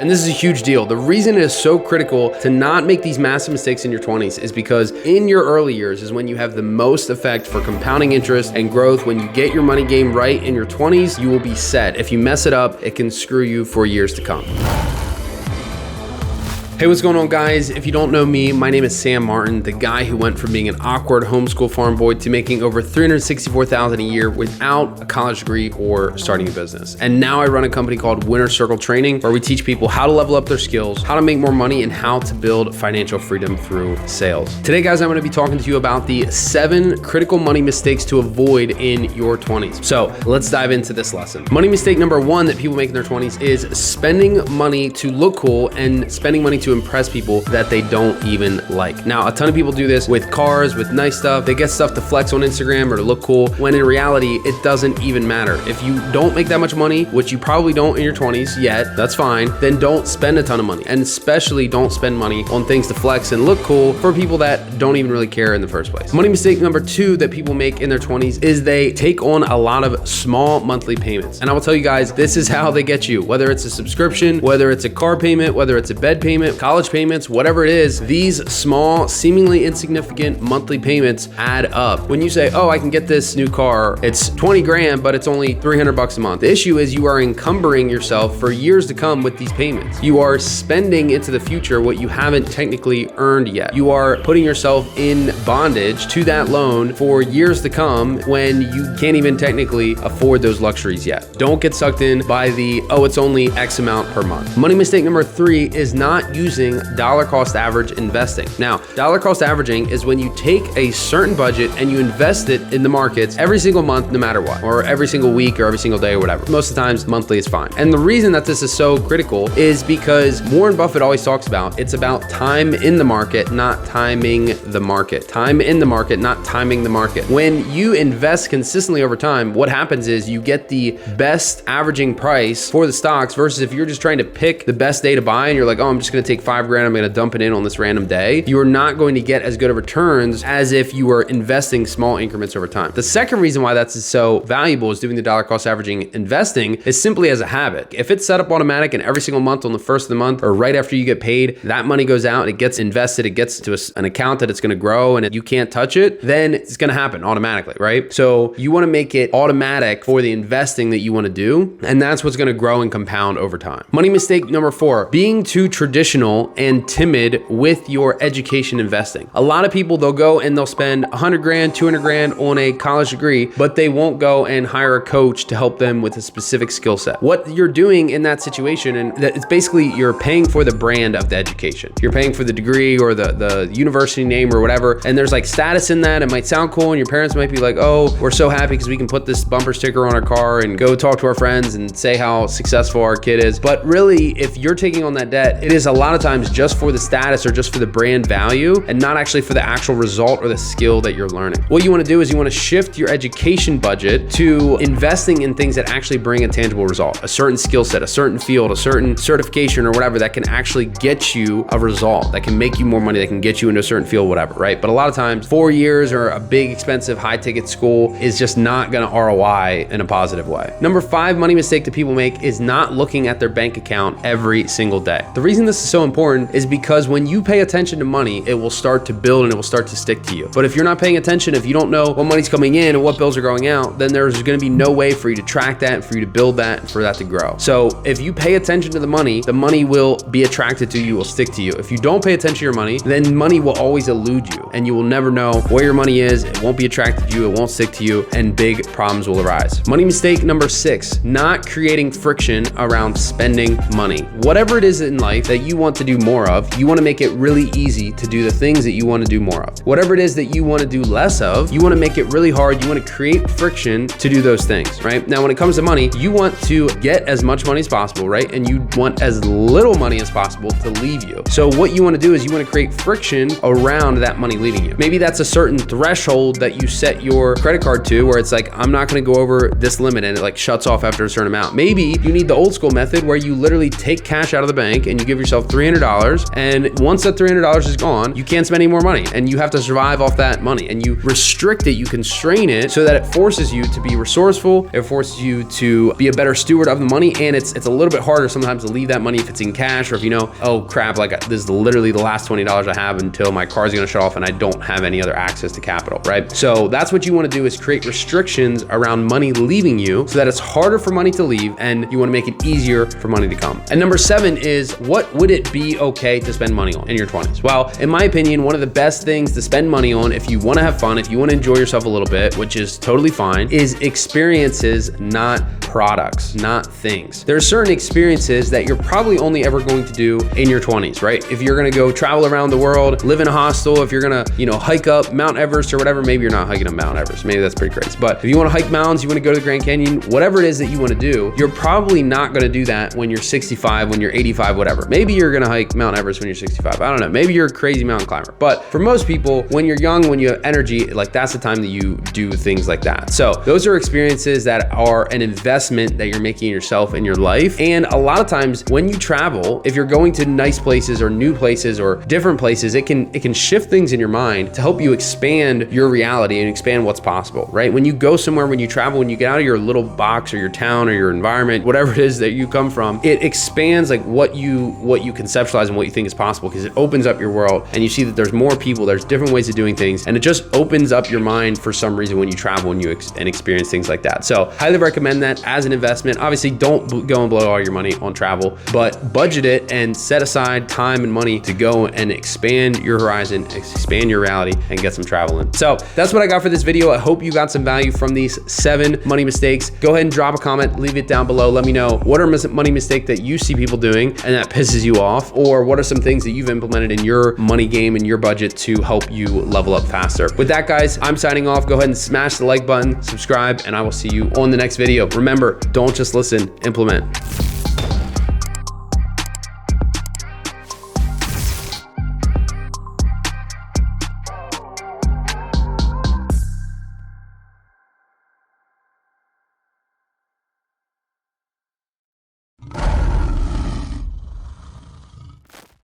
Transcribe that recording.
And this is a huge deal. The reason it is so critical to not make these massive mistakes in your 20s is because in your early years is when you have the most effect for compounding interest and growth. When you get your money game right in your 20s, you will be set. If you mess it up, it can screw you for years to come. Hey, what's going on, guys? If you don't know me, my name is Sam Martin, the guy who went from being an awkward homeschool farm boy to making over $364,000 a year without a college degree or starting a business. And now I run a company called Winner Circle Training, where we teach people how to level up their skills, how to make more money, and how to build financial freedom through sales. Today, guys, I'm going to be talking to you about the 7 critical money mistakes to avoid in your 20s. So let's dive into this lesson. Money mistake number 1 that people make in their 20s is spending money to look cool and spending money to impress people that they don't even like. Now, a ton of people do this with cars, with nice stuff. They get stuff to flex on Instagram or to look cool, when in reality, it doesn't even matter. If you don't make that much money, which you probably don't in your 20s yet, that's fine, then don't spend a ton of money. And especially don't spend money on things to flex and look cool for people that don't even really care in the first place. Money mistake number 2 that people make in their 20s is they take on a lot of small monthly payments. And I will tell you guys, this is how they get you. Whether it's a subscription, whether it's a car payment, whether it's a bed payment, college payments, whatever it is, these small, seemingly insignificant monthly payments add up. When you say, oh, I can get this new car, it's 20 grand, but it's only $300 a month. The issue is you are encumbering yourself for years to come with these payments. You are spending into the future what you haven't technically earned yet. You are putting yourself in bondage to that loan for years to come when you can't even technically afford those luxuries yet. Don't get sucked in by the, oh, it's only X amount per month. Money mistake number 3 is not using dollar cost average investing. Now, dollar cost averaging is when you take a certain budget and you invest it in the markets every single month, no matter what, or every single week or every single day or whatever. Most of the times, monthly is fine. And the reason that this is so critical is because Warren Buffett always talks about, it's about time in the market, not timing the market. Time in the market, not timing the market. When you invest consistently over time, what happens is you get the best averaging price for the stocks versus if you're just trying to pick the best day to buy and you're like, oh, I'm just going to take $5 grand, I'm going to dump it in on this random day. You are not going to get as good of returns as if you were investing small increments over time. The second reason why that's so valuable is doing the dollar cost averaging investing is simply as a habit. If it's set up automatic and every single month on the first of the month or right after you get paid, that money goes out and it gets invested, it gets to an account that it's going to grow and you can't touch it, then it's going to happen automatically, right? So you want to make it automatic for the investing that you want to do, and that's what's going to grow and compound over time. Money mistake number 4, being too traditional and timid with your education investing. A lot of people, they'll go and they'll spend 100 grand, 200 grand on a college degree, but they won't go and hire a coach to help them with a specific skill set. What you're doing in that situation, and it's basically you're paying for the brand of the education. You're paying for the degree or the university name or whatever, and there's like status in that. It might sound cool and your parents might be like, oh, we're so happy because we can put this bumper sticker on our car and go talk to our friends and say how successful our kid is. But really, if you're taking on that debt, it is a lot of times just for the status or just for the brand value and not actually for the actual result or the skill that you're learning. What you want to do is you want to shift your education budget to investing in things that actually bring a tangible result, a certain skill set, a certain field, a certain certification or whatever that can actually get you a result, that can make you more money, that can get you into a certain field, whatever, right? But a lot of times 4 years or a big expensive high ticket school is just not going to ROI in a positive way. Number 5 money mistake that people make is not looking at their bank account every single day. The reason this is so important is because when you pay attention to money, it will start to build and it will start to stick to you. But if you're not paying attention, if you don't know what money's coming in and what bills are going out, then there's going to be no way for you to track that, for you to build that, and for that to grow. So if you pay attention to the money will be attracted to you, will stick to you. If you don't pay attention to your money, then money will always elude you and you will never know where your money is. It won't be attracted to you, it won't stick to you, and big problems will arise. Money mistake number 6, not creating friction around spending money. Whatever it is in life that you want to do more of, you want to make it really easy to do the things that you want to do more of. Whatever it is that you want to do less of, you want to make it really hard. You want to create friction to do those things, right? Now, when it comes to money, you want to get as much money as possible, right? And you want as little money as possible to leave you. So what you want to do is you want to create friction around that money leaving you. Maybe that's a certain threshold that you set your credit card to where it's like, I'm not going to go over this limit and it shuts off after a certain amount. Maybe you need the old school method where you literally take cash out of the bank and you give yourself $300, and once that $300 is gone, you can't spend any more money, and you have to survive off that money. And you restrict it, you constrain it so that it forces you to be resourceful, it forces you to be a better steward of the money, and it's a little bit harder sometimes to leave that money if it's in cash, or if you know, oh crap, like this is literally the last $20 I have until my car's gonna shut off and I don't have any other access to capital, right? So that's what you wanna do, is create restrictions around money leaving you so that it's harder for money to leave, and you wanna make it easier for money to come. And number 7 is, what would it be okay to spend money on in your 20s? Well, in my opinion, one of the best things to spend money on if you wanna have fun, if you wanna enjoy yourself a little bit, which is totally fine, is experiences, not products, not things. There are certain experiences that you're probably only ever going to do in your 20s, right? If you're gonna go travel around the world, live in a hostel, if you're gonna, hike up Mount Everest or whatever, maybe you're not hiking up Mount Everest, maybe that's pretty crazy. But if you wanna hike mountains, you wanna go to the Grand Canyon, whatever it is that you wanna do, you're probably not gonna do that when you're 65, when you're 85, whatever. Maybe you're gonna hike Mount Everest when you're 65, I don't know. Maybe you're a crazy mountain climber. But for most people, when you're young, when you have energy, like that's the time that you do things like that. So those are experiences that are an investment that you're making in yourself in your life. And a lot of times when you travel, if you're going to nice places or new places or different places, it can shift things in your mind to help you expand your reality and expand what's possible, right? When you go somewhere, when you travel, when you get out of your little box or your town or your environment, whatever it is that you come from, it expands like what you conceptualize and what you think is possible, because it opens up your world and you see that there's more people, there's different ways of doing things, and it just opens up your mind for some reason when you travel and you experience things like that. So highly recommend that as an investment. Obviously, don't go and blow all your money on travel, but budget it and set aside time and money to go and expand your horizon, expand your reality, and get some travel in. So that's what I got for this video. I hope you got some value from these 7 money mistakes. Go ahead and drop a comment, leave it down below. Let me know what are money mistakes that you see people doing and that pisses you off, or what are some things that you've implemented in your money game and your budget to help you level up faster. With that, guys, I'm signing off. Go ahead and smash the like button, subscribe, and I will see you on the next video. Remember, don't just listen, implement.